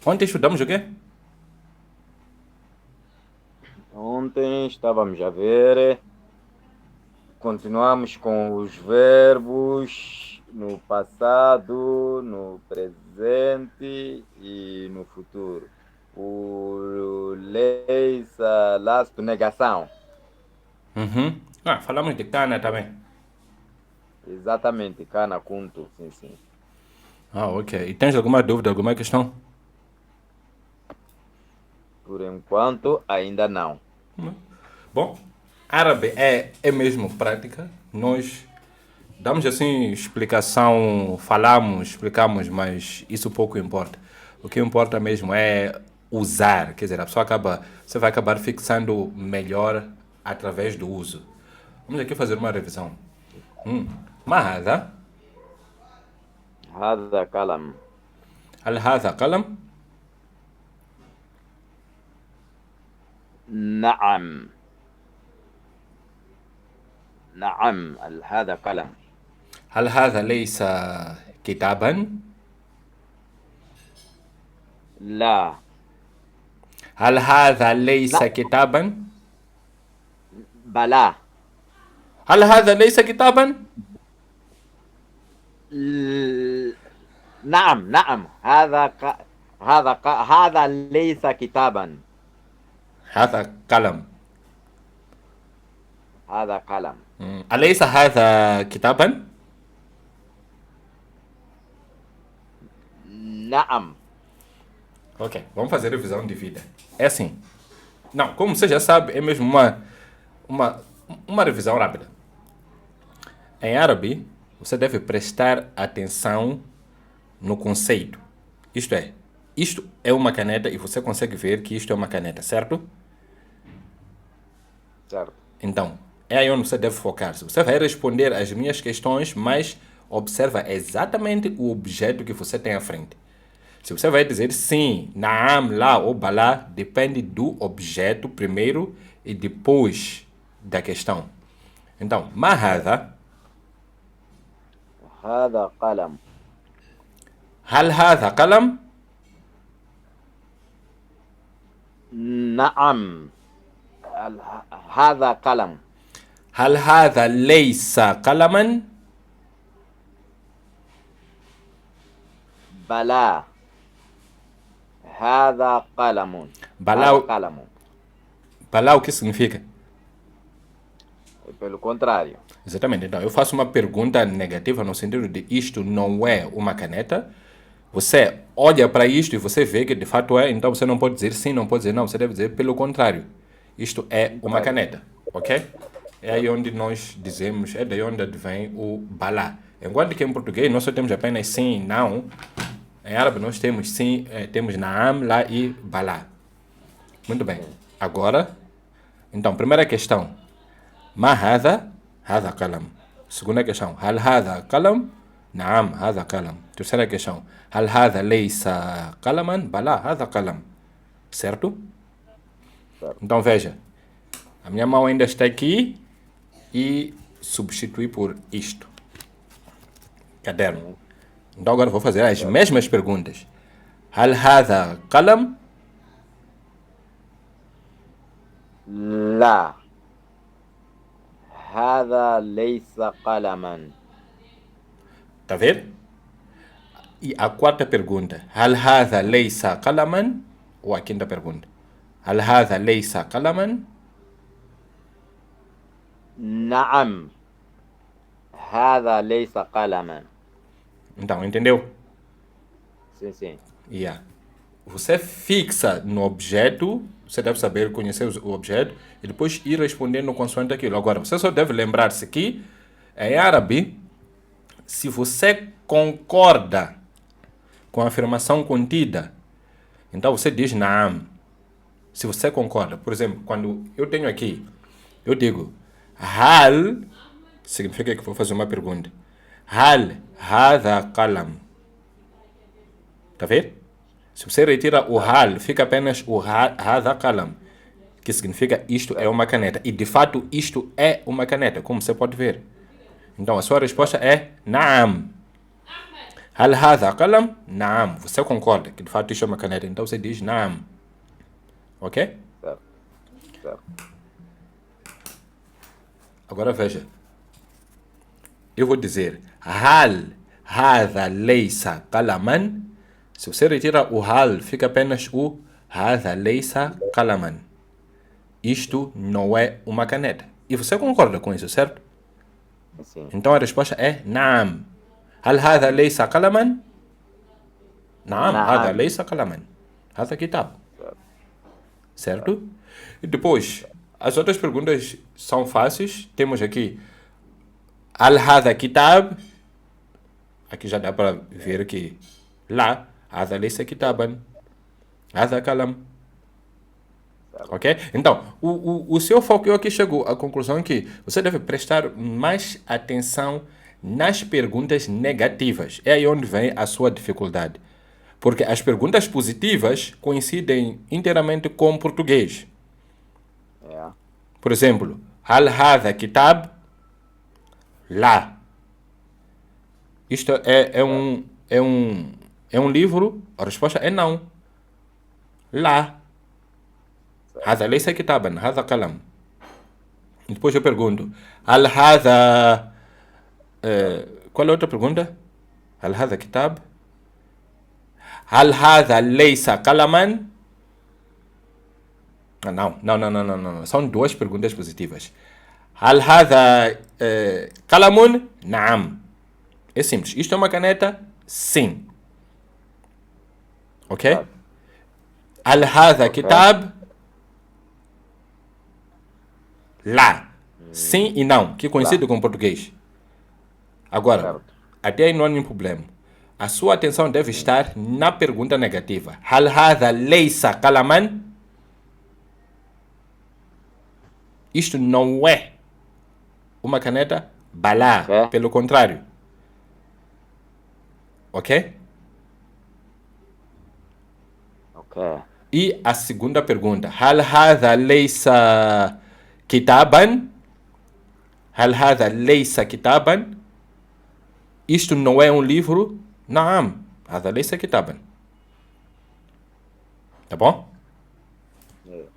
Ontem estudamos o quê? Ontem estávamos a ver, continuamos com os verbos no passado, no presente e no futuro. O leisa, lasto, negação. Uhum. Ah, falamos de cana também. Exatamente, cana, kuntu, sim, sim. Ah, ok. E tens alguma dúvida, alguma questão? Por enquanto, ainda não. Bom, árabe é mesmo prática. Nós damos assim explicação, falamos, explicamos, mas isso pouco importa. O que importa mesmo é usar, quer dizer, a pessoa acaba, você vai acabar fixando melhor através do uso. Vamos aqui fazer uma revisão. Mahada, هذا كلام. hal hadha qalam, نعم. نعم، هذا كلام. hal hadha laysa kitaban, لا. hal hadha laysa لا. kitaban, بلا. hal hadha laysa kitaban, نعم نعم، هذا ليس كتابا. hadha qalam. هذا قلم. أليس هذا كتابا؟ نعم. Ok, vamos fazer revisão de vida. É assim. Não, como você já sabe, é mesmo uma, uma revisão rápida. Em árabe, você deve prestar atenção no conceito. Isto é uma caneta e você consegue ver que isto é uma caneta, certo? Certo. Então, é aí onde você deve focar-se. Você vai responder às minhas questões, mas observa exatamente o objeto que você tem à frente. Se você vai dizer sim, naam, lá ou balá, depende do objeto primeiro e depois da questão. Então, Certo. mahada, هذا قلم. hal hadha qalam, نعم. هذا قلم. hal hadha laysa qalaman, بلا. هذا قلم. balá, هذا قلم. balá o que significa? Pelo contrário. Exatamente. Então, eu faço uma pergunta negativa no sentido de isto não é uma caneta. Você olha para isto e você vê que de fato é, então você não pode dizer sim, não pode dizer não, você deve dizer pelo contrário. Isto é uma Certo. caneta, ok? É aí onde nós dizemos, é daí onde advém o balá. Enquanto que em português nós só temos apenas sim e não, em árabe nós temos sim, temos naam, lá e balá. Muito bem. Sim. Agora, então, primeira questão. ما هذا؟ هذا قلم. Segunda questão. هل هذا قلم؟ نعم هذا قلم. Terceira questão. هل هذا ليس قلما؟ بلى هذا قلم. Certo? Certo. Então veja. A minha mão ainda está aqui e substitui por isto. Caderno. Sim. Então agora vou fazer as Certo. mesmas perguntas. هل هذا قلم؟ لا. هذا ليس قلما. Tá ver? E a quarta pergunta. هل هذا ليس قلما؟ Ou a quinta pergunta. هل هذا ليس قلما؟ نعم. هذا ليس قلما. Então, entendeu? Sim, sim. Yeah. Você fixa no objeto, você deve saber conhecer o objeto e depois ir respondendo consoante aquilo. Agora, você só deve lembrar-se que em árabe, se você concorda com a afirmação contida, então você diz naam. Se você concorda, por exemplo, quando eu tenho aqui, eu digo hal, significa que vou fazer uma pergunta. Hal hadha qalam. Tá vendo? Se você retira o Certo. hal, fica apenas o hadha qalam, que significa isto é Certo. uma caneta. E de fato isto é uma caneta, como você pode ver. Então a sua resposta Certo. é naam. هل هذا قلم؟ نعم. Você concorda que de fato isto é uma caneta. Então você diz نعم. Ok? Certo. Certo. Agora veja. Eu vou dizer هل هذا ليس قلما. Se você retira o hal, fica apenas o هذا ليس قلما. Isto não é uma caneta. E você concorda com isso, certo? Sim. Então a resposta é نعم. هل هذا ليس قلما؟ نعم. هذا ليس قلما. هذا كتاب. Certo? E depois, as outras perguntas são fáceis. Temos aqui هل هذا كتاب. Aqui já dá para ver que lá هذا ليس كتابا. هذا قلم. Ok? Então, o seu foco, eu aqui chego à conclusão que você deve prestar mais atenção nas perguntas negativas. É aí onde vem a sua dificuldade. Porque as perguntas positivas coincidem inteiramente com o português. Yeah. Por exemplo, هل هذا كتاب؟ lá. Isto é um livro? A resposta é não. lá. هذا ليس كتابا. هذا قلم. Depois eu pergunto, هل هذا qual é a outra pergunta? هل هذا كتاب؟ هل هذا ليس قلما؟ Não. São duas perguntas positivas. هل هذا قلم؟ نعم. É simples. Isto é uma caneta? Sim. Ok? هل هذا كتاب؟ lá. Sim e não, que coincide com o português. Agora, Certo. até aí não há nenhum problema. A sua atenção deve estar na pergunta negativa. هل هذا ليس قلما؟ Isto não é uma caneta balá. Ok. Pelo contrário. Ok? Ok. E a segunda pergunta. هل هذا ليس كتابا؟ هل هذا ليس كتابا؟ Isto não é um livro? نعم. هذا ليس كتابا. Tá bom? Yeah.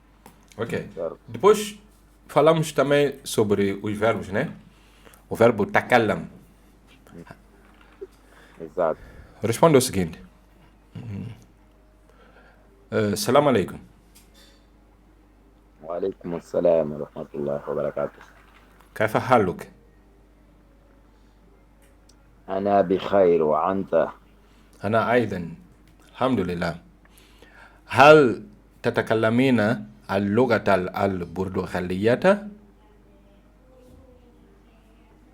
Ok. Certo. Depois falamos também sobre os verbos, né? O verbo takallam. Exato. Responda o seguinte. Salam alaikum. وعليكم السلام ورحمة الله وبركاته. كيف حالك؟ أنا بخير وأنت؟ أنا أيضا الحمد لله. هل تتكلمين اللغة البرتغالية؟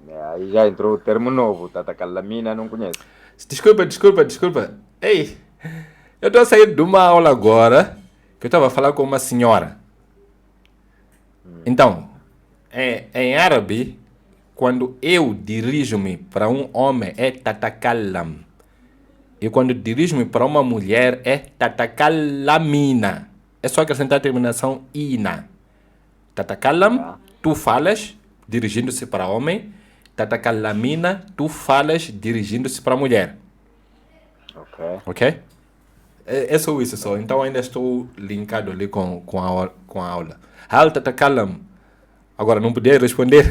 Aí já entrou o termo novo, tatacalamina, não conheço. Desculpa. Ei, eu estou a sair de uma aula agora que eu estava a falar com uma senhora. Então, em árabe, quando eu dirijo-me para um homem é tatakalam. E quando dirijo-me para uma mulher é tatakalamina. É só acrescentar a terminação ina. Tatakalam, tu falas dirigindo-se para homem. Tatakalamina, tu falas dirigindo-se para mulher. Ok. Ok? É só isso só. Então ainda estou linkado ali com a aula. Hal tatakalam. Agora não podia responder.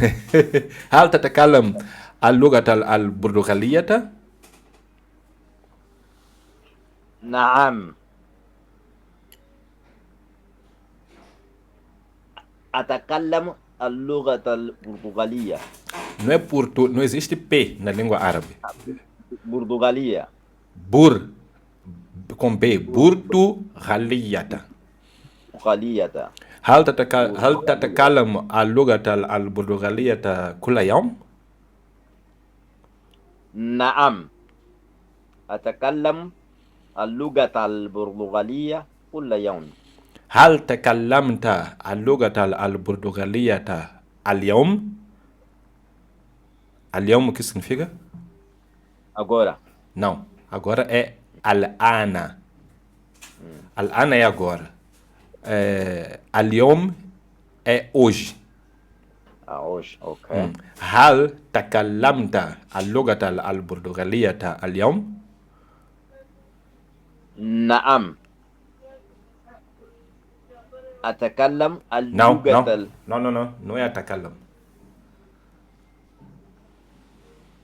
Hal tatakalam al-lugat al-burdugaliyata? نعم. أتكلم اللغة البرتغالية. Não existe P na língua árabe. برتغالية. Com B. Burdugaliyata. برتغالية. هل تتكلم اللغة البرتغالية كل يوم؟ نعم. أتكلم اللغة البرتغالية كل يوم. هل تكلمت اللغة البرتغالية اليوم؟ اليوم o que significa? Agora. Não, agora é al-ana. Al-ana é agora. Al-yom é hoje. hoje, ok. هل تكلمت اللغة البرتغالية اليوم؟ نعم أتكلم Não, اللغة não. Não, não, não. Não é atacalam.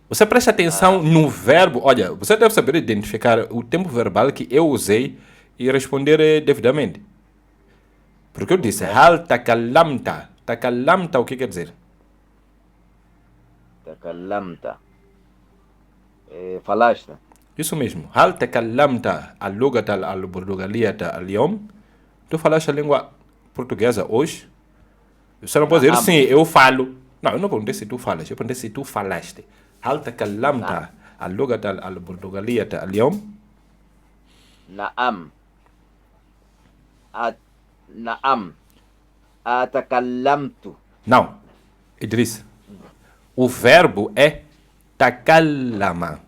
Você presta atenção no verbo. Olha, você deve saber identificar o tempo verbal que eu usei e responder devidamente. Porque eu disse, Ok. hal takalamta. Takalamta, o que quer dizer? تكلمت فلاشت. Isso mesmo. Hal takalamta al-lugata al-burdugaliyata al-yom. Tu falaste a língua portuguesa hoje? Você não pode dizer sim, نعم eu falo. Não, eu não perguntei se tu falas. Eu perguntei se tu falaste. Hal نعم takalamta al-lugata al-burdugaliyata al-yom. نعم نعم أتكلمت. Não, Idris. O verbo é takallama.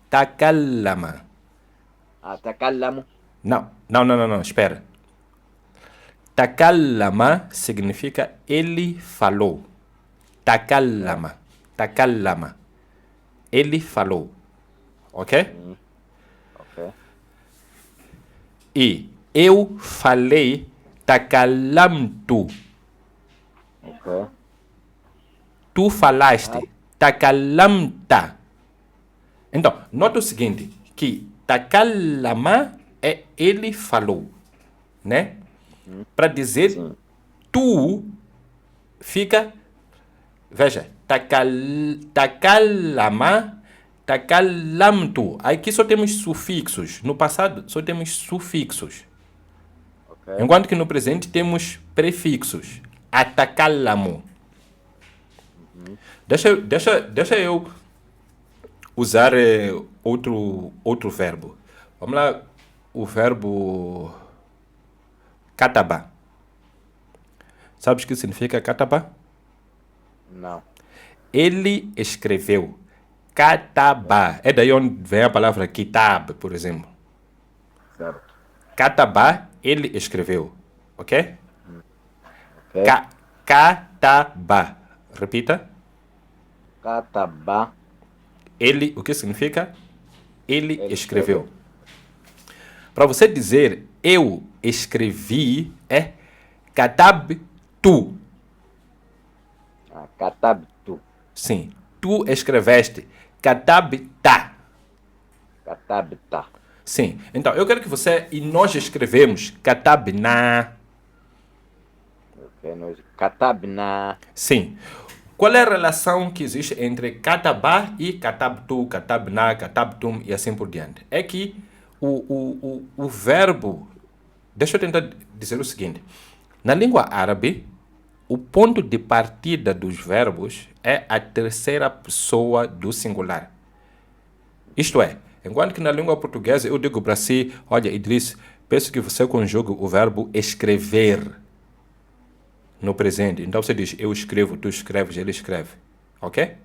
Takallama. أتكلم. Não, não, não, não, não, espera. Takallama significa ele falou. Takallama. Takallama. Ele falou. Ok? Ok. E eu falei takallamtu. Ok. Tu falaste takallamta. Então, nota o seguinte, que takallama é ele falou, né? Para dizer Sim. tu fica, veja, takallama, takallamtu. Aqui só temos sufixos. No passado só temos sufixos. Ok. Enquanto que no presente temos prefixos. Atakallamu. Deixa eu usar outro verbo. Vamos lá, o verbo kataba. Sabes o que significa kataba? Não. Ele escreveu. Kataba. É daí onde vem a palavra kitab, por exemplo. Certo. Kataba, ele escreveu. Ok? Ok. Kataba. Repita. Kataba. Ele, o que significa? Ele Ele escreveu. Para você dizer eu escrevi é katabtu. Katabtu. Sim, tu escreveste. Katabta. Katabta. Sim, então eu quero que você e nós escrevemos katabna. Ok. Katabna. Sim. Qual é a relação que existe entre katabá e katabtu, katabna, katabtum e assim por diante? É que o verbo. Deixa eu tentar dizer o seguinte: na língua árabe, o ponto de partida dos verbos é a terceira pessoa do singular. Isto é, enquanto que na língua portuguesa eu digo para si: olha, Idris, peço que você conjugue o verbo escrever no presente. Então você diz eu escrevo, tu escreves, ele escreve. Ok?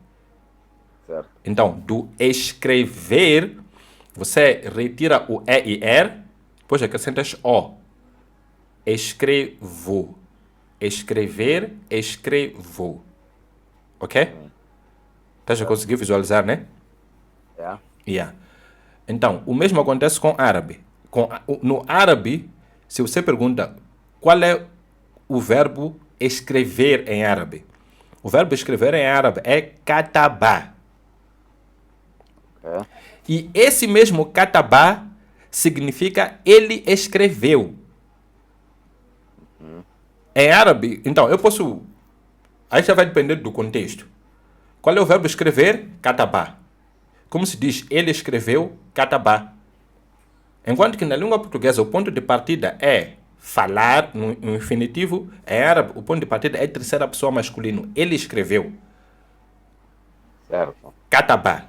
Certo. Então, do escrever, você retira o E e R, depois acrescentas O. Escrevo. Escrever, escrevo. Ok? Estás a conseguir visualizar, né? Yeah. Yeah. Então, o mesmo acontece com árabe. No árabe, se você pergunta qual é o verbo escrever em árabe, o verbo escrever em árabe é kataba. Ok. E esse mesmo kataba significa ele escreveu. Em árabe, então, eu posso. Aí já vai depender do contexto. Qual é o verbo escrever? Kataba. Como se diz, ele escreveu kataba. Enquanto que na língua portuguesa o ponto de partida é falar no infinitivo, em árabe o ponto de partida é terceira pessoa masculino. Ele escreveu. Certo. Kataba.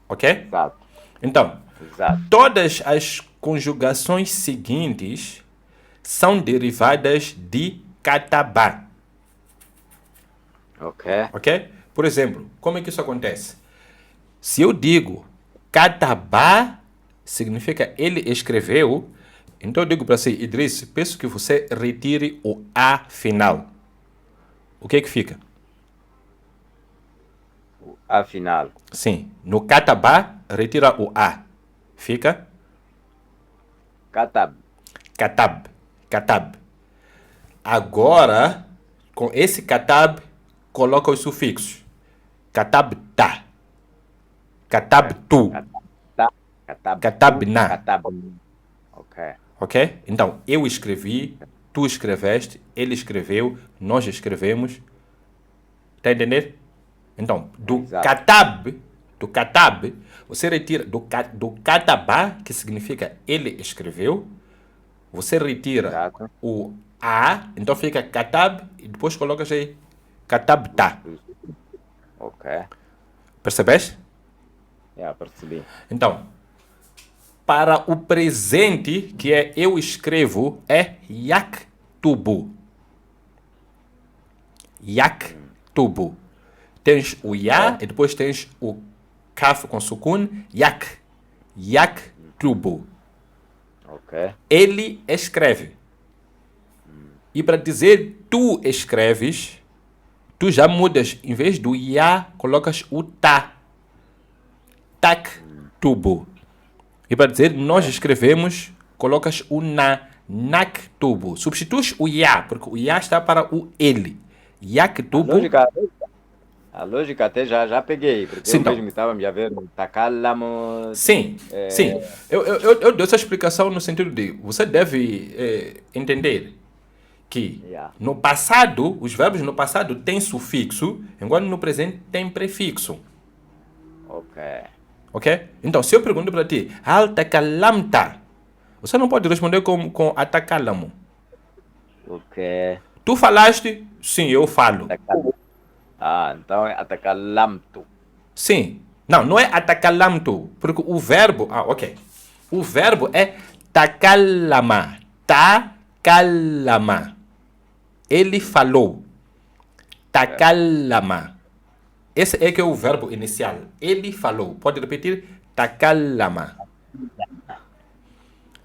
Ok? Exato. Então, Exato. todas as conjugações seguintes são derivadas de kataba. Ok. Ok? Por exemplo, como é que isso acontece? Se eu digo kataba significa ele escreveu, então eu digo para você, Idris, peço que você retire o A final. O que é que fica? Afinal. Sim, no kataba, retira o A. Fica? Katab. Katab. Katab. Agora, com esse katab, coloca os sufixos. Katab ta. Katab tu. Tá. Katab. Katab na. Katab. Ok. Ok? Então, eu escrevi, tu escreveste, ele escreveu, nós escrevemos. Está a entender? Então, Exato. do katab, você retira do katabá, que significa ele escreveu, você retira Exato. o a, então fica katab e depois colocas aí katabta. Ok. Percebeste? Já percebi. Então, para o presente, que é eu escrevo, é yaktubu. Yaktubu. Tens o ya e depois tens o kaf com sukun, yaktubu. Ok. Ele escreve. E para dizer tu escreves, tu já mudas, em vez do ya, colocas o ta. Taktubu. E para dizer nós escrevemos, colocas o na. Naktubu. Substituis o ya, porque o ya está para o ele. Yaktubu. A lógica até já peguei, porque Sim, eu então. mesmo estava me a ver no Takallamo. Sim, sim. Eu dou essa explicação no sentido de você deve entender que Yeah. no passado, os verbos no passado têm sufixo, enquanto no presente tem prefixo. Ok. Ok? Então, se eu pergunto para ti, Hal takalamta, você não pode responder com atakalamo. Ok. Tu falaste? Sim, eu falo. Ah, então é Atakallamtu. Sim. Não, não é atakalamtu, porque o verbo... Ah, ok. O verbo é takallama. Takallama. Ele falou. Takallama. Esse é que é o verbo inicial. Ele falou. Pode repetir? Takallama.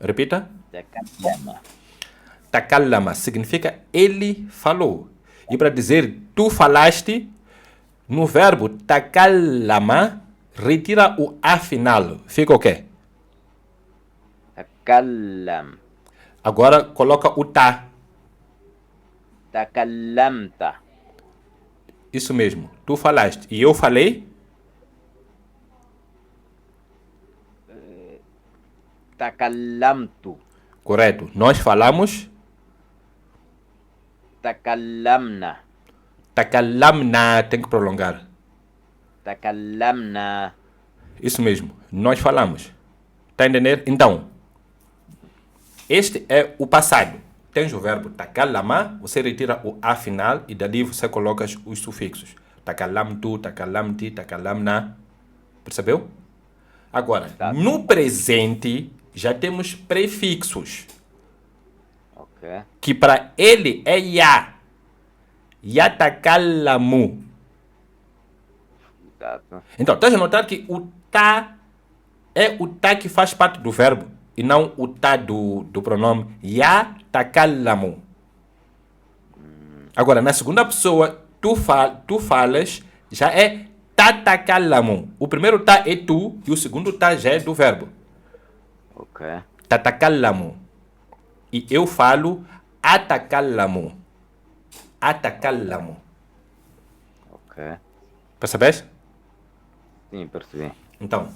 Repita. Takallama. Takallama significa ele falou. E para dizer tu falaste, no verbo takallama, retira o a final. Fica o quê? Takallam. Agora coloca o ta. Takallamta. Isso mesmo. Tu falaste. E eu falei? Takallamtu. Correto. Nós falamos? Takallamna. Takallamna. Tem que prolongar. Takallamna. Isso mesmo. Nós falamos. Está a entender? Então, este é o passado. Tens o verbo takallama, você retira o a final e dali você coloca os sufixos. Takallamtu, takallamti, takallamna. Percebeu? Agora, no presente, já temos prefixos. Ok. Que para ele é ya. Yatakallamu. Exato. Então, estás a notar que o ta é o ta que faz parte do verbo e não o ta do pronome. Yatakallamu. Agora, na segunda pessoa, tu falas, já é tatakallamu. O primeiro ta é tu e o segundo ta já é do verbo. Ok. Tatakallamu. E eu falo atakallamu. Atakallamu. Ok. Percebes? Sim, percebi. Então,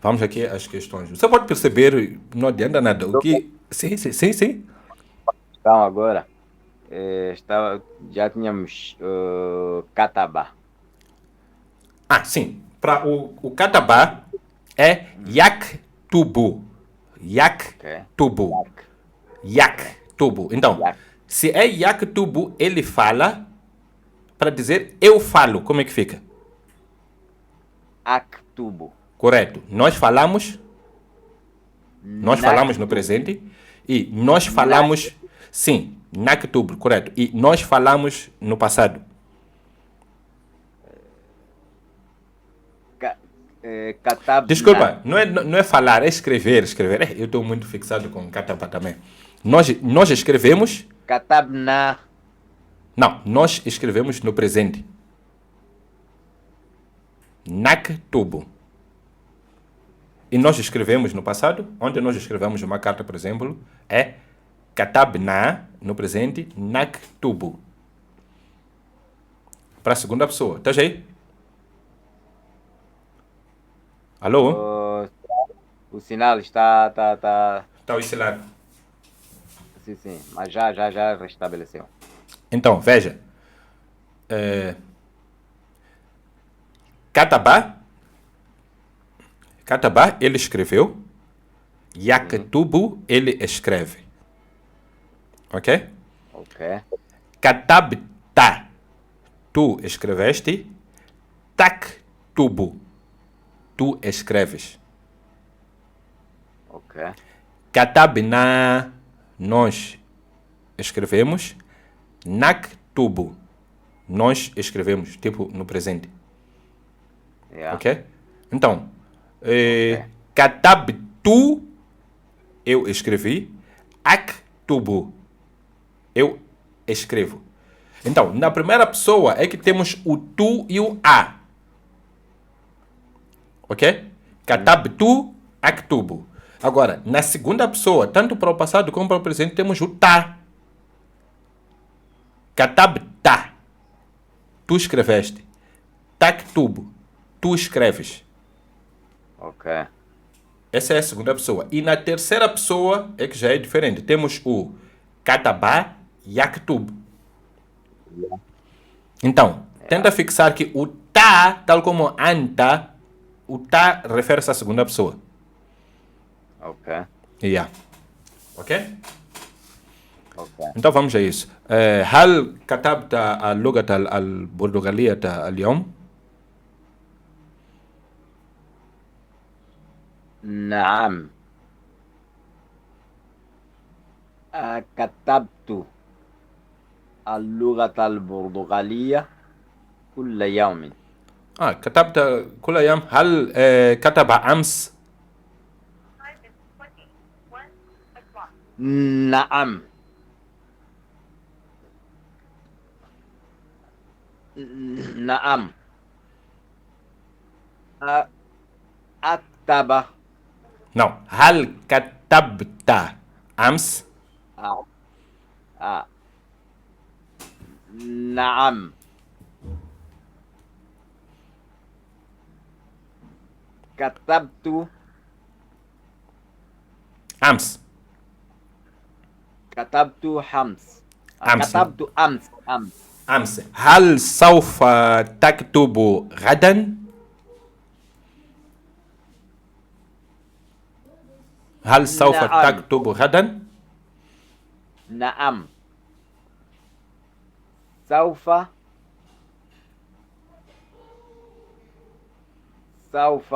vamos aqui às questões. Você pode perceber, não adianta nada. O que... Sim. Então agora, já tínhamos Kataba. Ah, sim. Para o katabá é yaktubu. Yaktubu. Yaktubu. Então, Yak. se é yaktubu, ele fala. Para dizer eu falo, como é que fica? Aktubu. Correto. Nós falamos. Nós falamos no presente. E nós falamos. Sim, naktubu, correto. E nós falamos no passado. Katabna. Desculpa, não é falar, é escrever. Eu estou muito fixado com katabá também. Nós escrevemos. Katabna. Não, nós escrevemos no presente. Naktubu. E nós escrevemos no passado, onde nós escrevemos uma carta, por exemplo, é katabna, no presente, naktubu. Para a segunda pessoa. Estás aí? Alô? O sinal está. Está a oscilar. Sim, sim. Mas já restabeleceu. Então, veja. Katabá, ele escreveu. Yaktubu, ele escreve. Ok? Ok. Katabta, tu escreveste. Taktubu, tu escreves. Ok. Katabna, nós escrevemos. Naktubu, nós escrevemos, tipo no presente. Yeah. Ok? Então, katabtu, eu escrevi. Aktubu, eu escrevo. Então, na primeira pessoa é que temos o tu e o a. Ok? Katabtu, aktubu. Agora, na segunda pessoa, tanto para o passado como para o presente, temos o ta. Katabta, tu escreveste. Taktubu, tu escreves. Ok. Essa é a segunda pessoa. E na terceira pessoa é que já é diferente. Temos o katabá yaktub. Então, tenta fixar que o ta, tal como anta, o ta refere-se à segunda pessoa. Ok. Yeah. Ok? Ok. então vamos a isso. هل كتبت اللغة البرتغالية اليوم؟ نعم. كتبت اللغة البرتغالية كل يوم. كتبت كل يوم. هل كتب أمس؟ نعم. نعم. أكتب. não. هل كتبت أمس؟ آه. آه. نعم. كتبت. أمس. كتبت حمص. أمس. كتبت أمس. أمس. أمس. هل سوف تكتب غدا؟ هل سوف نعم. تكتب غدا؟ نعم. سوف. سوف.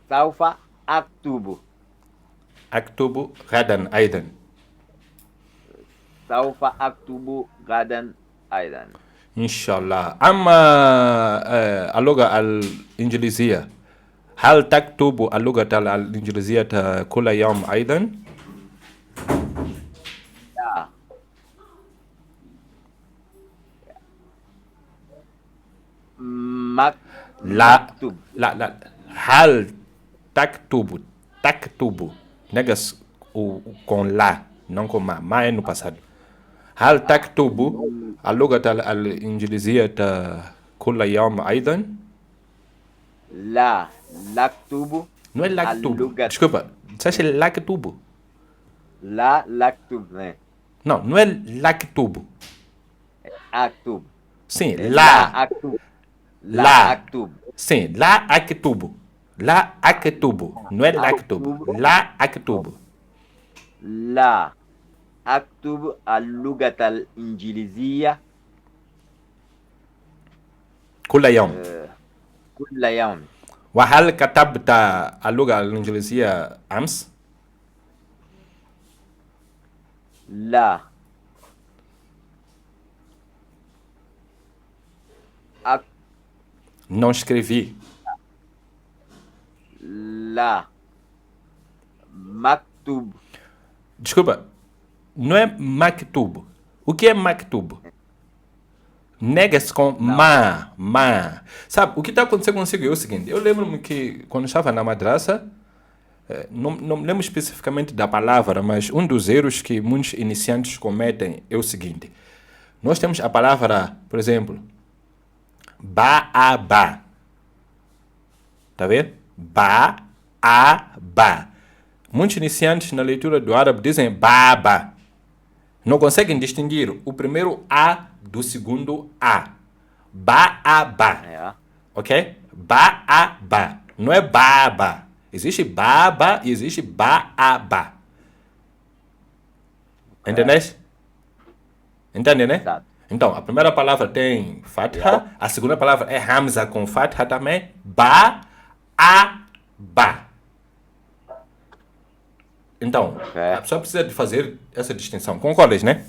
سوف أكتب. أكتب غدا أيضا. سوف أكتب غدا أيضا. إن شاء الله. أما اللغة الإنجليزية، هل تكتب اللغة الإنجليزية كل يوم أيضا؟ لا. لا مكتب. لا لا. هل تكتب negas com lá, não com ma. Ma é no passado. هل تكتب اللغة الإنجليزية كل يوم أيضا؟ لا. لكتب Não é lactubo. اللغة. Desculpa, disseste lactubo. لا لكتب. né? Não, não é lactubo. أكتب. Sim, لا lá. أكتب. لا Lá. أكتب. Sim, lá actubo. Lá actubo. Não é lactubo. Lá actubo. لا أكتب اللغة الإنجليزية كل يوم. كل يوم. وهل كتبت اللغة الإنجليزية أمس؟ لا. Não escrevi. لا. مكتوب. Desculpa, não é mactubo. O que é mactubo? Nega-se com Não. ma. Sabe, o que está acontecendo consigo é o seguinte. Eu lembro-me que quando eu estava na madraça, não me lembro especificamente da palavra, mas um dos erros que muitos iniciantes cometem é o seguinte. Nós temos a palavra, por exemplo, ba. Tá vendo? Ba. Muitos iniciantes na leitura do árabe dizem baba. Não conseguem distinguir o primeiro A do segundo A. Ba. Yeah. Ok? Ba. Não é baba. Existe baba e existe ba. Entendeste? Entende, né? Exato. Então, a primeira palavra tem fatha, Yeah. a segunda palavra é hamza com fatha também. Ba. Então, Ok. a pessoa precisa de fazer essa distinção. Concordas, né?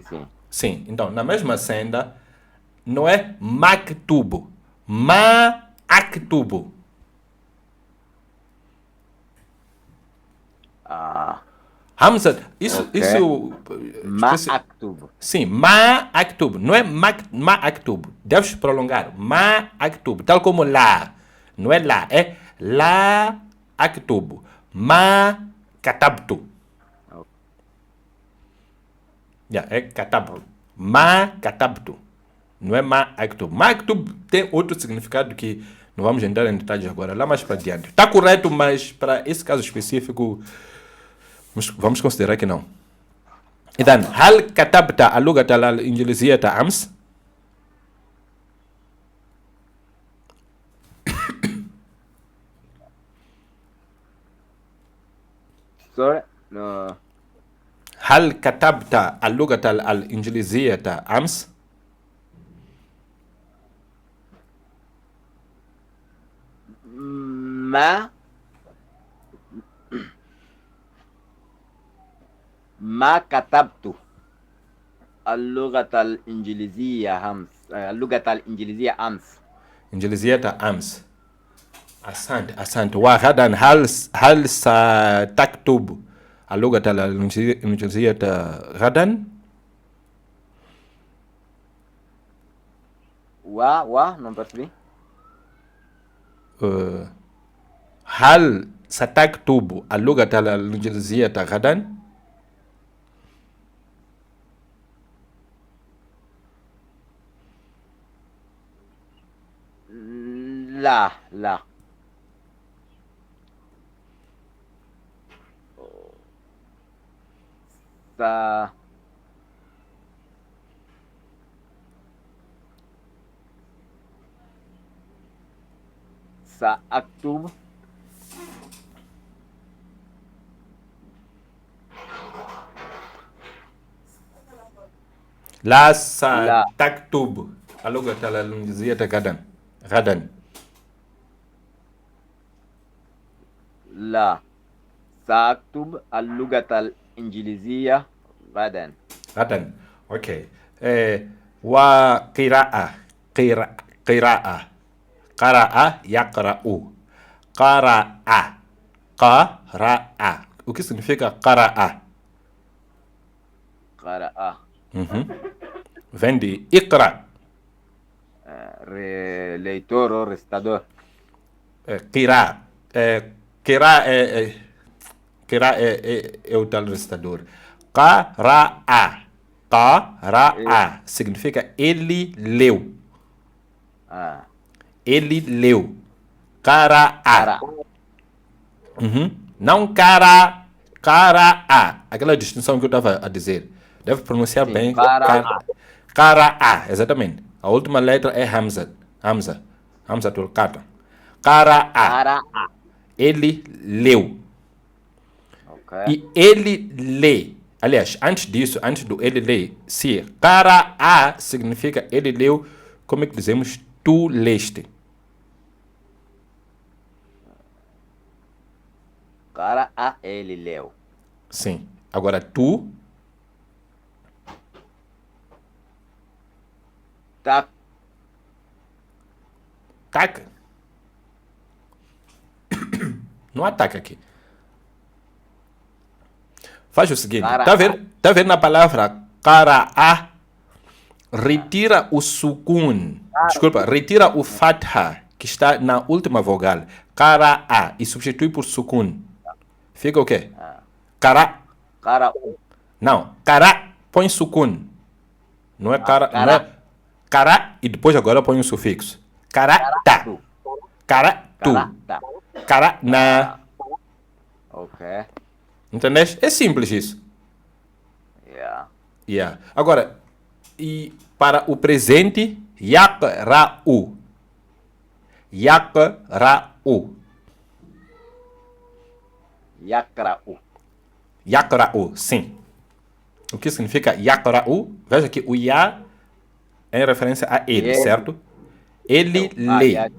Sim. Sim. Então, na mesma senda, não é maktubo. Ma-aktubo. Ah, Hamza, isso, Ok. isso... Ma'aktub. Sim, ma-aktubo. Não é ma-aktubo. Deves prolongar. Ma-aktubo. Tal como lá. Não é lá. É la-aktubo. Ma-katabtu. É katabtu. Ma-katabtu. Não é ma-aktubo. Ma-aktubo tem outro significado que não vamos entrar em detalhes agora. Lá mais para diante. Está correto, mas para esse caso específico, vamos considerar que não. إذن هل كتبت اللغة الإنجليزية أمس؟ Sorry? No. هل كتبت اللغة الإنجليزية أمس؟ ما ما كتبت اللغة الإنجليزية أمس. إنجليزية أمس. أحسنت. وغدا هل ستكتب اللغة الإنجليزية غدا؟ não percebi. هل ستكتب اللغة الإنجليزية غدا؟ لا. س سأكتب لا ستكتب اللغة الإنجليزية غدا. لا سأكتب اللغة الإنجليزية غدا. اوكي. وقراءة قرأ يقرأ قرأ. O que significa قرأ؟ قرأ Vem de اقرأ. leitor ou recitador. قراء. قراء é o tal recitador. قرأ significa ele leu. Ele leu. Qara'a. Não cara. Aquela distinção que eu estava a dizer. Deve pronunciar Sim, bem. qara'a. Qara'a, exatamente. A última letra é Hamza tul qata. Qara'a. Qara'a. Ele leu. Ok. E ele lê. Aliás, antes disso, antes do ele lê, se qara'a significa ele leu, como é que dizemos? Tu leste. Qara'a, ele leu. Sim. Agora tu. Tak. Taca. Não ataca aqui. Faz o seguinte. Qara'a. Tá vendo na palavra qara'a? retira o sukun, desculpa, retira o fatha que está na última vogal, qara'a, e substitui por sukun. Fica o quê? Qara. Qara'u. Não, qara põe sukun. Não é qara, não é qara e depois agora põe um sufixo. Qara'ta. Qara'tu. Qara'ta. Qara'na. Ok. Entendeste? É simples isso. Yeah. Yeah. Agora, e para o presente, yaqra'u. Yaqra'u. Yaqra'u. Yaqra'u, sim. O que significa yaqra'u? Veja que o ya é em referência a ele, Ele. certo? Ele Ah, lê. ya.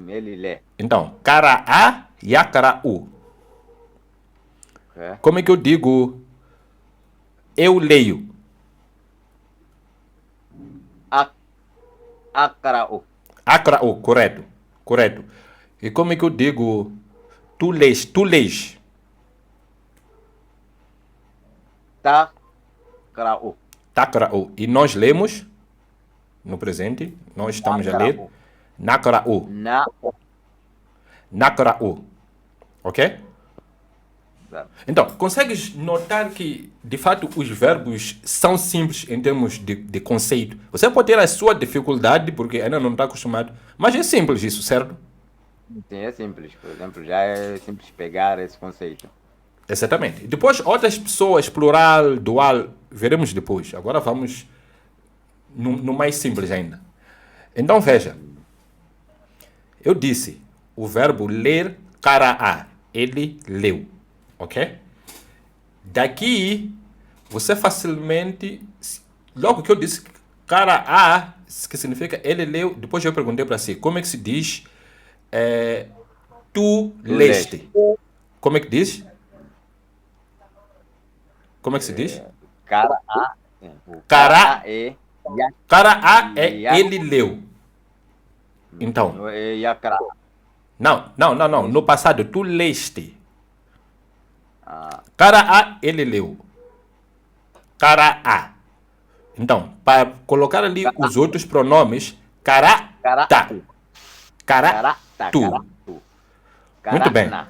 Ele lê. Então, qara'a yaqra'u. Ok. Como é que eu digo eu leio? Aqra'u. Aqra'u, correto. Correto. E como é que eu digo tu lês? Tu lês. Taqra'u. Taqra'u. E nós lemos no presente. Nós estamos a ler. Naqra'u. Naqra'u. Ok? Certo. Então, consegues notar que, de fato, os verbos são simples em termos de conceito. Você pode ter a sua dificuldade, porque ainda não está acostumado, mas é simples isso, certo? Sim, é simples. Por exemplo, já é simples pegar esse conceito. Exatamente. Depois, outras pessoas, plural, dual, veremos depois. Agora vamos no mais simples ainda. Então, veja. Eu disse o verbo ler, qara'a. Ele leu. Ok? Daqui, você facilmente... Logo que eu disse qara'a, que significa ele leu, depois eu perguntei para si, como é que se diz tu leste? Como é que diz? Como é que se diz? Qara'a. Qara'a. é Qara'a é ele leu. Então, yaqra'. não. No passado, tu leste. Ah, Qara'a, ele leu. Qara'a. Então, para colocar ali os outros pronomes, qara'ta. qara'tu. Qara'tu. Qara'tu. Muito bem. Qara'na.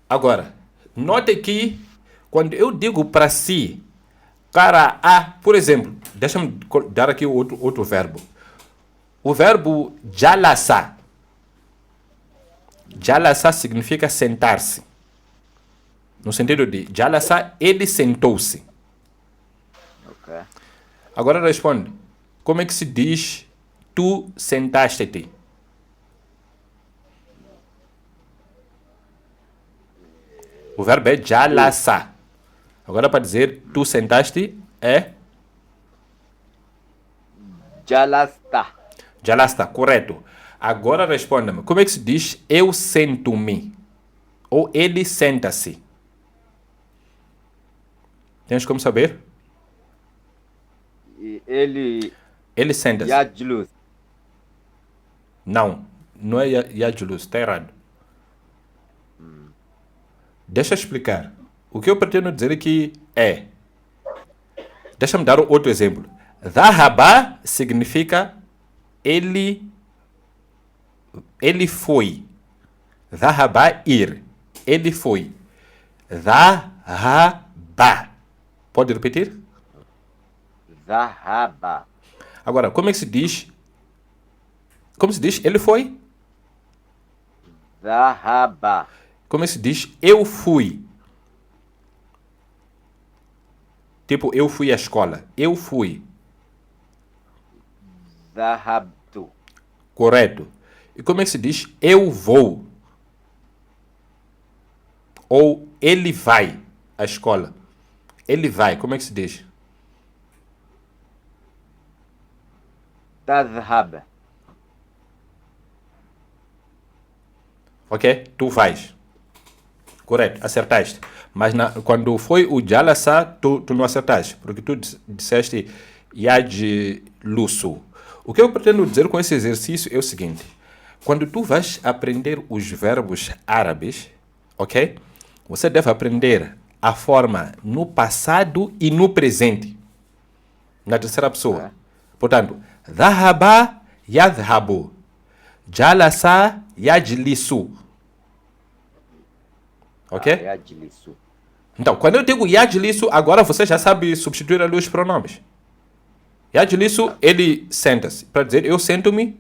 Agora, note que quando eu digo para si, qara'a, por exemplo, deixa-me dar aqui outro verbo. O verbo jalasa. Jalasa significa sentar-se. No sentido de jalasa, ele sentou-se. Ok. Agora responde. Como é que se diz tu sentaste-te? O verbo é jalasa. Agora para dizer tu sentaste é Jalasta. jalasta, correto. Agora responda-me. Como é que se diz eu sento-me? Ou ele senta-se? Tens como saber? E ele Ele senta-se. yajlus. Não é yajlus, está errado. Deixa eu explicar. O que eu pretendo dizer aqui é... Deixa-me dar outro exemplo. Dhahaba significa ele foi. Dhahaba, ir. Ele foi. Dhahaba. Pode repetir? Zahaba. Agora, como é que se diz? Como se diz? Ele foi? Zahaba. Como é que se diz? Eu fui. Tipo, eu fui à escola. Eu fui. Zahabtu. Correto. E como é que se diz? Eu vou. Ou ele vai à escola. Ele vai. Como é que se diz? Tadhhab. Ok? Tu vais. Correto. Acertaste. Mas quando foi o jalasa, tu não acertaste. Porque tu disseste yajlusu. O que eu pretendo dizer com esse exercício é o seguinte. Quando tu vais aprender os verbos árabes, ok? Você deve aprender a forma no passado e no presente. Na terceira pessoa. Portanto, dhahaba yadhabu. Jalasa yajlisu. Ok? Yajlisu. Então, quando eu digo yajlisu, agora você já sabe substituir ali os pronomes. Yajlisu, ele senta-se. Para dizer, eu sento-me.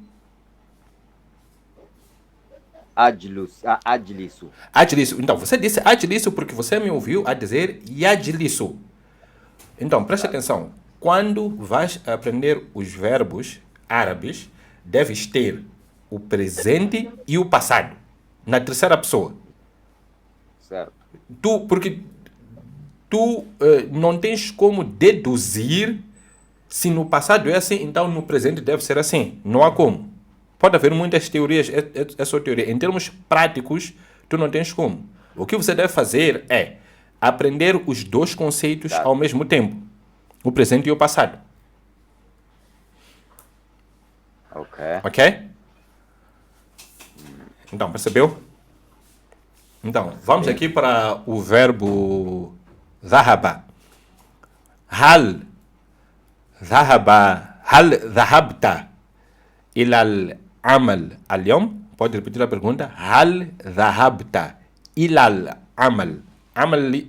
Ajlisu. Ajlisu. Então, você disse ajlisu porque você me ouviu a dizer yajlisu. Então, preste atenção. Quando vais aprender os verbos árabes, deves ter o presente e o passado. Na terceira pessoa. Certo. Porque tu não tens como deduzir se no passado é assim, então no presente deve ser assim. Não há como. Pode haver muitas teorias, é só teoria. Em termos práticos, tu não tens como. O que você deve fazer é aprender os dois conceitos ao mesmo tempo. O presente e o passado. Ok. Ok? Então, percebeu? Então, vamos aqui para o verbo dhahaba. Hal dhahabta ila al-amal al-yawm? Pode repetir a pergunta? Hal dhahabta ila al-amal?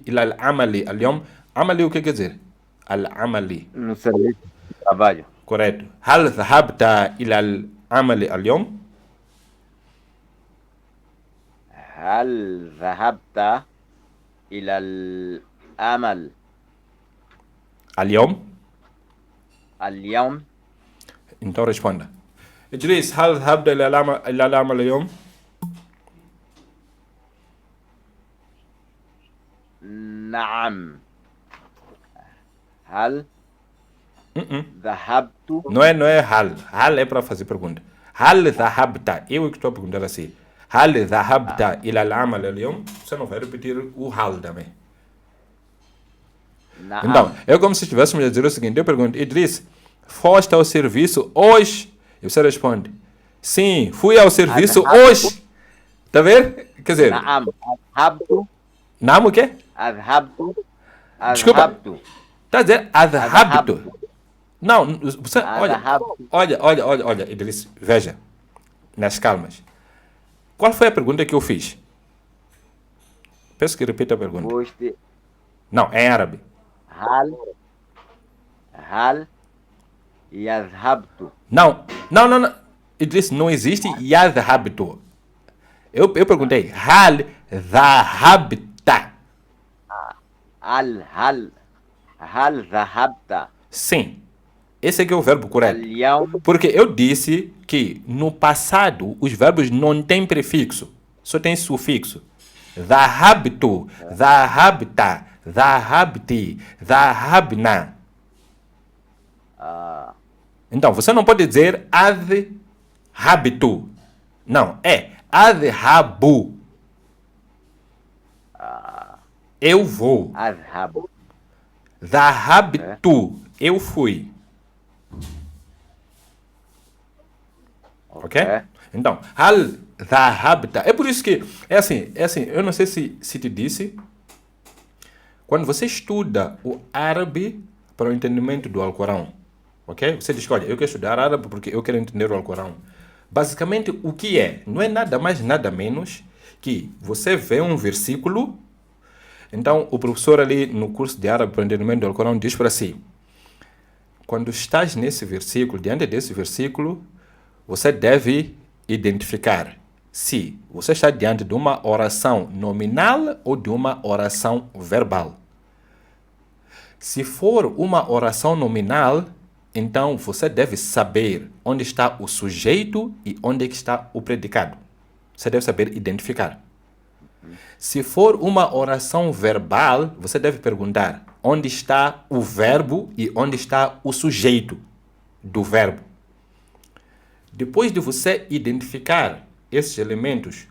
Ila al-amali al-yawm? Amali o que quer dizer? Al-amali. No serviço de trabalho. Correto. Hal dhahabta ila al-amali al-yawm? هل ذهبت إلى العمل Al-yawm? اليوم؟ Então responda. Idris, هل ذهبت إلى العمل اليوم؟ نعم. هل ذهبت Não é hal. Hal é para fazer pergunta. Hal dhahabta. Eu que estou a perguntar assim. Hal dhahabta ila al-amal al-yawm? Você não vai repetir o hal também. نعم. Então, é como se estivéssemos a dizer o seguinte. Eu pergunto, Idris, foste ao serviço hoje? E você responde, sim, fui ao serviço hoje. Tá vendo? Quer dizer, نعم. أذهبت. Naam o quê? أذهبت. Desculpa. أذهبت. Tá a dizer adhabtu. Não, você, Adhabtu. olha, Idris, veja, nas calmas. Qual foi a pergunta que eu fiz? Peço que repita a pergunta. Foste. Não, é em árabe. هل يذهبت. Não. Idris, não existe yadhabtu. Eu perguntei, hal dhahabta. هل ذهبت Sim. Esse aqui é o verbo correto. اليوم؟ Porque eu disse que no passado os verbos não têm prefixo, só tem sufixo. Dhahabtu, dhahabta, dhahabti, dhahabna. Então, você não pode dizer adhabtu. Não, é adhabu. Eu vou. أذهب. Dhahabtu. Eu fui. Ok? Então, hal dhahabta. É por isso que, é assim, eu não sei se te disse, quando você estuda o árabe para o entendimento do Alcorão, ok? Você diz, olha, eu quero estudar árabe porque eu quero entender o Alcorão. Basicamente, o que é? Não é nada mais, nada menos que você vê um versículo. Então, o professor ali no curso de árabe para o entendimento do Alcorão diz para si, quando estás nesse versículo, diante desse versículo, você deve identificar se você está diante de uma oração nominal ou de uma oração verbal. Se for uma oração nominal, então você deve saber onde está o sujeito e onde está o predicado. Você deve saber identificar. Se for uma oração verbal, você deve perguntar onde está o verbo e onde está o sujeito do verbo. Depois de você identificar esses elementos,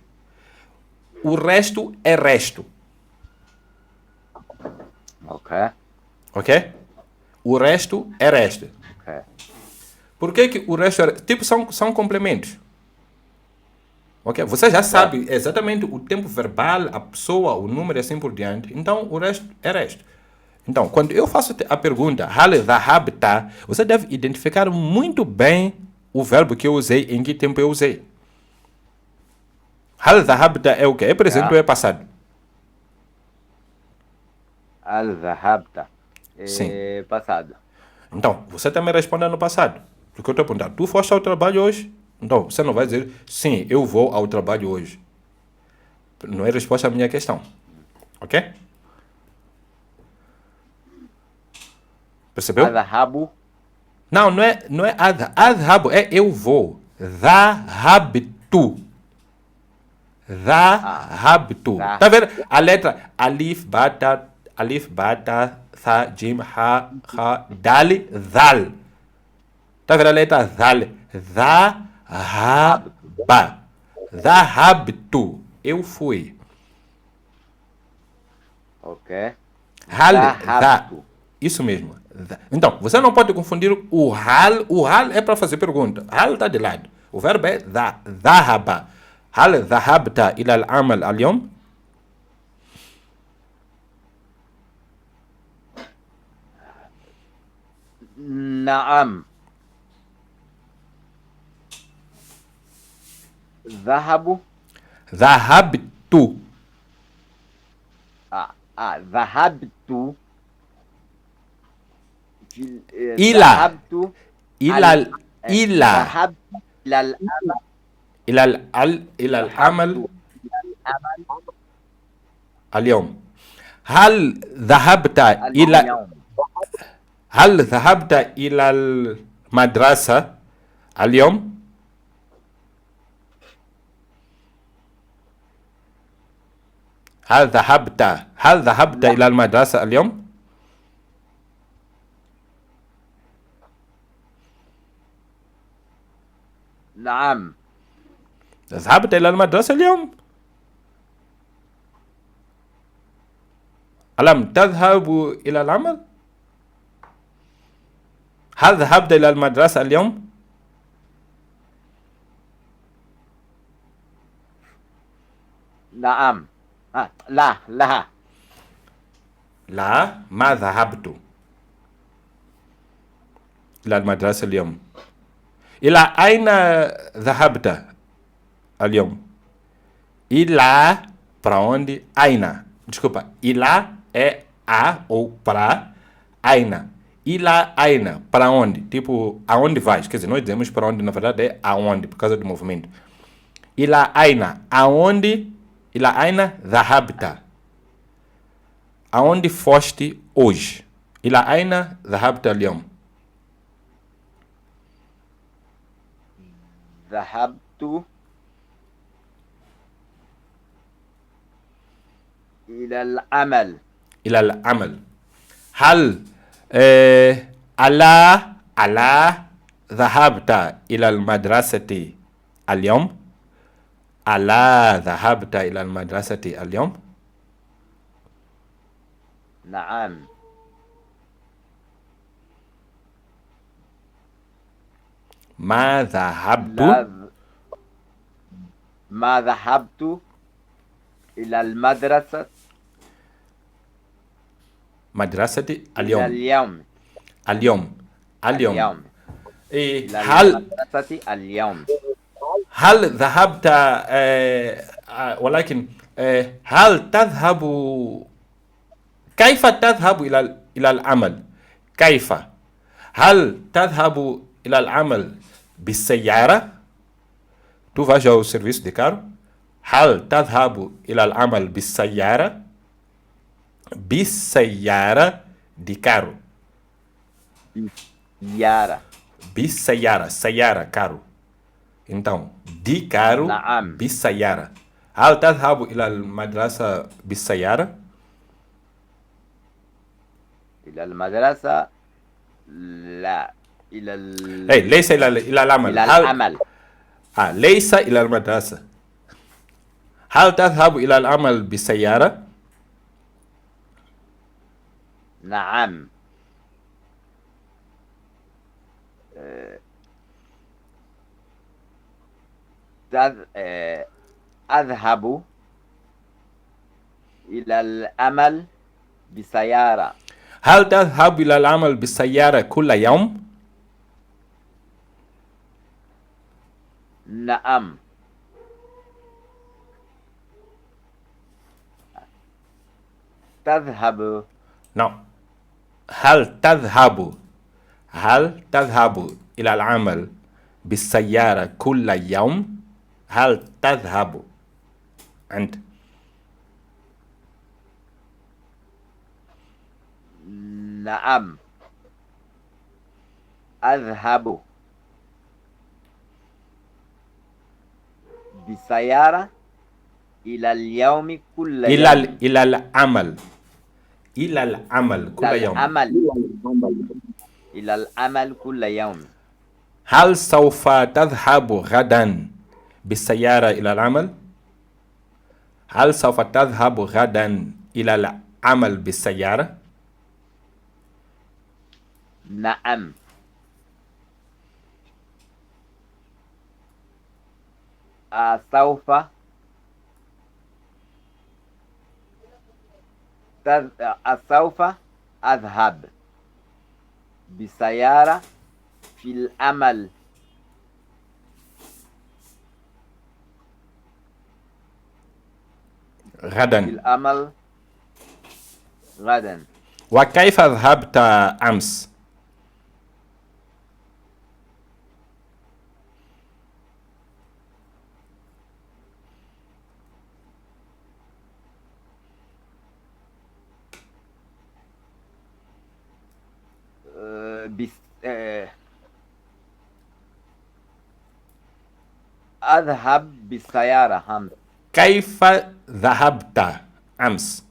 o resto é resto. Ok? O resto é resto. Por que o resto é... Tipo, são complementos. Ok? Você já sabe exatamente o tempo verbal, a pessoa, o número e assim por diante. Então, o resto é resto. Então, quando eu faço a pergunta, hal dhahabta, você deve identificar muito bem o verbo que eu usei, em que tempo eu usei. Hal dhahabta é o quê? É presente ou é passado? Al dhahabta. Sim. É passado. Então, você também responde no passado. Porque eu estou perguntando, tu foste ao trabalho hoje? Então, você não vai dizer, sim, eu vou ao trabalho hoje. Não é resposta à minha questão. Ok? Percebeu? Adhabu. Não é adhabo, é eu vou. Dhahabtu. Dhahabtu. Dha. Tá vendo? A letra alif, bata, tha, jim, ha, dal, dhal. Tá vendo a letra dhal? Dhahaba. Dhahabtu. Eu fui. Ok. Hal, dha. Dhahabtu. Isso mesmo. Então, você não pode confundir o hal. O hal é para fazer pergunta. Hal está de lado. O verbo é dhahaba. Hal dhahabta ila al-amal al-yom? Naam. Dhahabu. Dhahabtu. Dhahabtu. Ila. Dhahabtu. Ila. Ila. Dhahabtu ila al-amal. Ila al-amal Amal al-yom. هل ذهبت إلى al-yawm. هل ذهبت إلى المدرسة اليوم؟ هل ذهبت إلى المدرسة اليوم؟ نعم. ذهبت إلى المدرسة اليوم؟ ألم تذهب إلى العمل؟ هل ذهبت إلى المدرسة اليوم؟ نعم. لا. لا، ما ذهبت إلى المدرسة اليوم. إلى أين ذهبت اليوم؟ إلى para onde? Aina. Desculpa. Ilá é a ou para. Aina. Ilá, aina. Para onde? Tipo, aonde vais? Quer dizer, nós dizemos para onde, na verdade, é aonde, por causa do movimento. Ilá, aina. Aonde? Ilá, aina. Dhahabta. Aonde foste hoje? Ilá, aina. Dhahabta al-yawm. ذهبت إلى العمل. إلى العمل. هل ألا ذهبت إلى المدرسة اليوم؟ ألا ذهبت إلى المدرسة اليوم؟ نعم. ما ذهبت ما ذهبت إلى المدرسة مدرسة إلى اليوم. اليوم. اليوم. إلى هل المدرسة اليوم. هل ذهبت ولكن هل تذهب كيف تذهب إلى العمل؟ كيف؟ هل تذهب إلى العمل بالسيارة؟ Tu vais ao serviço de carro? هل تذهب إلى العمل بالسيارة؟ بالسيارة de carro. سيارة. بالسيارة. سيارة carro. Então, de carro, نعم. بالسيارة. هل تذهب إلى المدرسة بالسيارة؟ إلى المدرسة لا. ليس إلى العمل. إلى العمل. ليس إلى المدرسة. هل تذهب إلى العمل بالسيارة؟ نعم. أذهب إلى العمل بسيارة. هل تذهب إلى العمل بالسيارة كل يوم؟ نعم. تذهب. نعم. هل تذهب إلى العمل بالسيارة كل يوم؟ هل تذهب أنت؟ نعم. أذهب بالسيارة إلى اليوم كل يوم. إلى العمل كل يوم. إلى العمل كل يوم. هل سوف تذهب غدا بالسيارة إلى العمل؟ هل سوف تذهب غدا إلى العمل بالسيارة؟ نعم. سوف أذهب بالسيارة في العمل. غدا. في العمل غدا. وكيف ذهبت أمس؟ أذهب بالسيارة أمس. كيف ذهبت أمس؟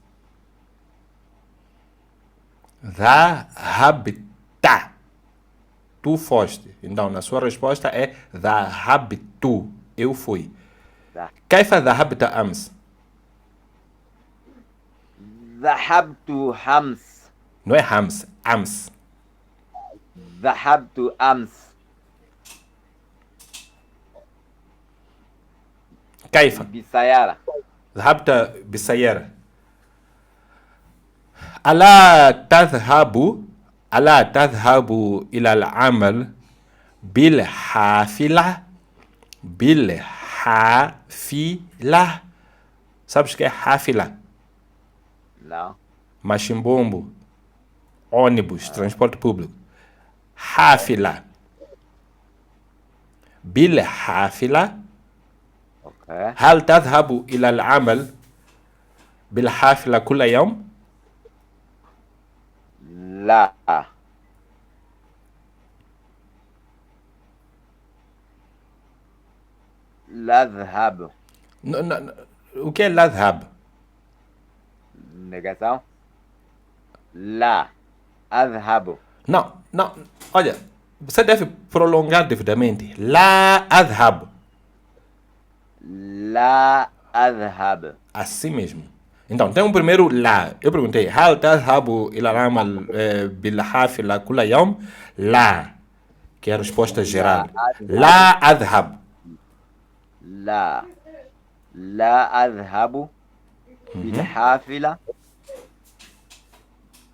Dhahabta. Tu foste. Então, na sua resposta é dhahabtu. Eu fui. كيف ذهبت أمس? ذهبت أمس. Não é Hams, Ams. ذهبت أمس. كيف؟ بالسيارة. ذهبت بالسيارة. ألا تذهب إلى العمل بالحافلة؟ بالحافلة. Sabes o que é حافلة? Não. Machimbombo, ônibus, transporte público. حافلة. بالحافلة. Okay. هل تذهب إلى العمل بالحافلة كل يوم؟ لا. لا أذهب. O que é لا أذهب؟ Negação. لا أذهب. Não, não. Olha, você deve prolongar devidamente. لا أذهب. لا أذهب. Assim mesmo. Então, tem um primeiro lá. Eu perguntei, هل تذهب إلى العمل بالحافلة كل يوم؟ لا. Que é a resposta geral. لا أذهب. لا. لا أذهب بالحافلة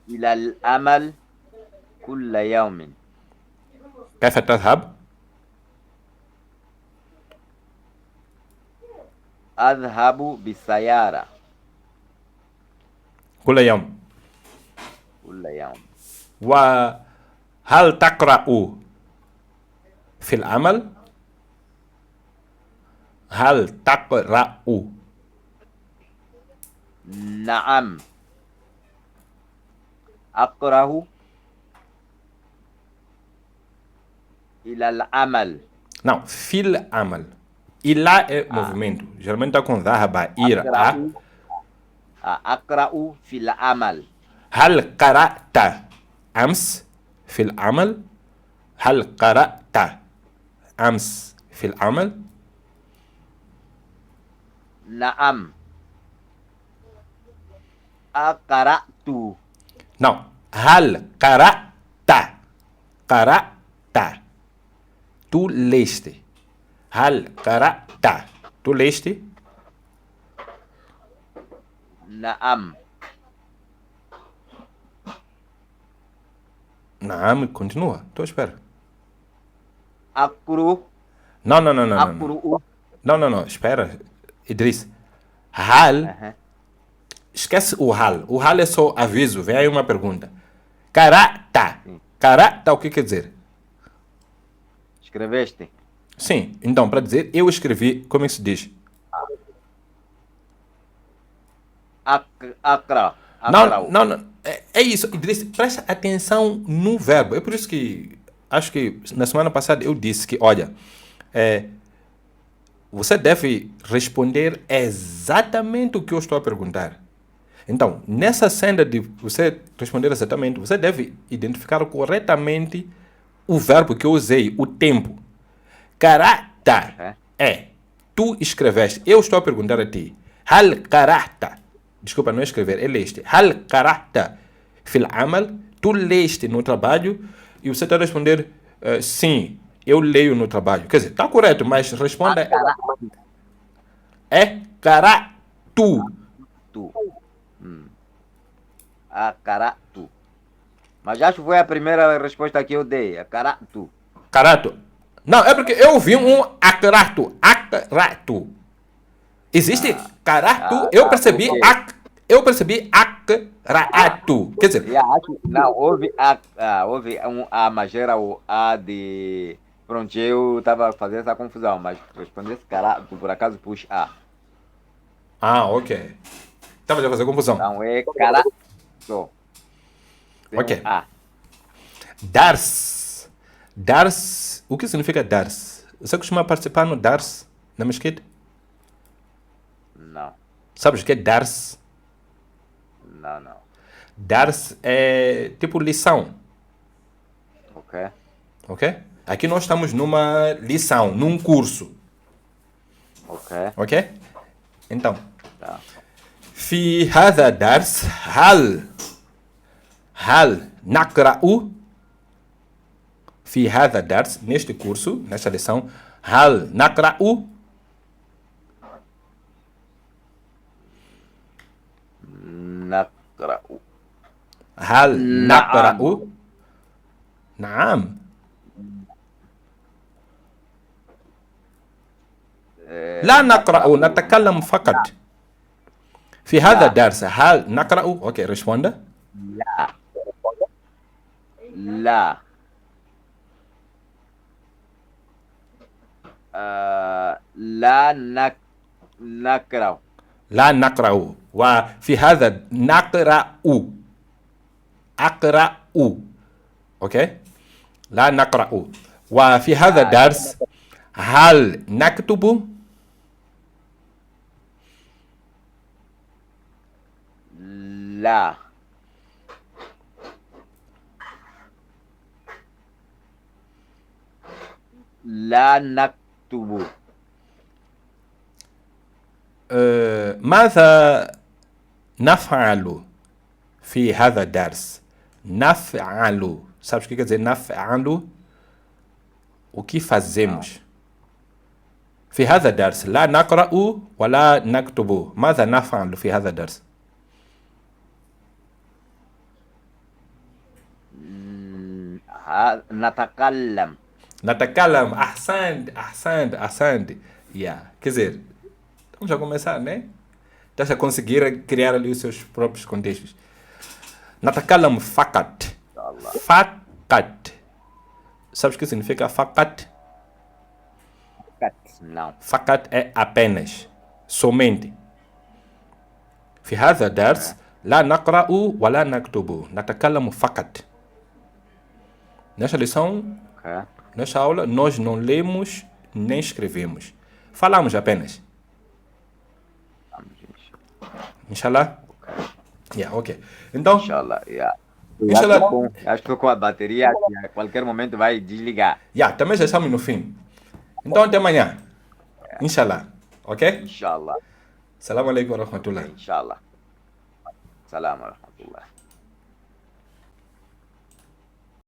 إلى العمل كل يوم. كيف تذهب؟ أذهب بالسيارة كل يوم. كل يوم. وهل تقرأ في العمل؟ هل تقرأ؟ نعم. أقرأ إلى العمل. Não, fil amal. E lá é movimento. Geralmente está com ذهب ir a. أقرأ في العمل. هل قرأت أمس في العمل؟ هل قرأت أمس في العمل؟ نعم. أقرأت. Não. هل قرأت؟ قرأت. Tu leste. هل قرأت؟ Tu leste? نعم. Não, continua. Estou à espera. Akru. Não, não, não, não, não. Akru. Não, não, não. Espera. Idris. Hal. Aham. Esquece o hal. O hal é só aviso. Vem aí uma pergunta. Karata. Sim. Karata, o que quer dizer? Escreveste? Sim. Então, para dizer eu escrevi, como é que se diz? Akra. Não, Akrau. não, não. É isso. Idris, presta atenção no verbo. É por isso que acho que na semana passada eu disse que, olha, você deve responder exatamente o que eu estou a perguntar. Então, nessa cena de você responder exatamente, você deve identificar corretamente o verbo que eu usei, o tempo. Karata É. é tu escreveste. Eu estou a perguntar a ti. Hal karata. Desculpa, não é escrever, é leste. Hal karata fil amal. Tu leste no trabalho e você está a responder sim, eu leio no trabalho. Quer dizer, está correto, mas responda Akratu. é karatu. Akratu. Mas acho que foi a primeira resposta que eu dei. Akratu. Carato. Não, é porque eu vi um acrato. Acrato. Existe carato, eu percebi ok. eu percebi acrato. Quer dizer, Yeah, não, houve um A, mas era o A de. Pronto, eu estava fazendo essa confusão, mas respondesse Akratu, por acaso pus A. ok. Estava a fazer confusão. Então é Akratu. Tem Ok. um A. Dars. Dars. O que significa Dars? Você costuma participar no Dars na mesquita? Não, Sabes o que é Dars? não. Dars é tipo lição, Ok? ok? Aqui nós estamos numa lição, num curso, Ok? ok? Então, Tá. في هذا الدرس هل نقرأ في هذا الدرس neste curso, nesta lição هل نقرأ Nakra'u. هل Naam. نقرأ نعم لا نقرأ نتكلم فقط في هذا لا. الدرس هل نقرأ اوكي responda لا. لا نقرأ. لا نقرأ وفي هذا نقرأ أقرأ اوكي لا نقرأ وفي هذا الدرس هل نكتب لا. لا نكتب. ماذا نفعل في هذا الدرس نفعل sabes o que quer dizer نفعل o que fazemos في هذا الدرس لا نقرأ ولا نكتب ماذا نفعل في هذا الدرس نتكلم. نتكلم أحسنت quer dizer vamos já começar né estás a conseguir criar ali os seus próprios contextos نتكلم فقط فقط sabes o que significa فقط Não. فقط é apenas somente في هذا الدرس لا نقرأ ولا نكتب نتكلم فقط nesta lição Ok? nesta aula nós não lemos nem escrevemos falamos apenas Vamos, gente. inshallah ok então Inshallah. Yeah. Inshallah. Acho que estou com a bateria que a qualquer momento vai desligar. também já estamos no fim então até amanhã inshallah ok Inshallah. Assalamu alaikum wa rahmatullah Inshallah. Salam wa rahmatullah.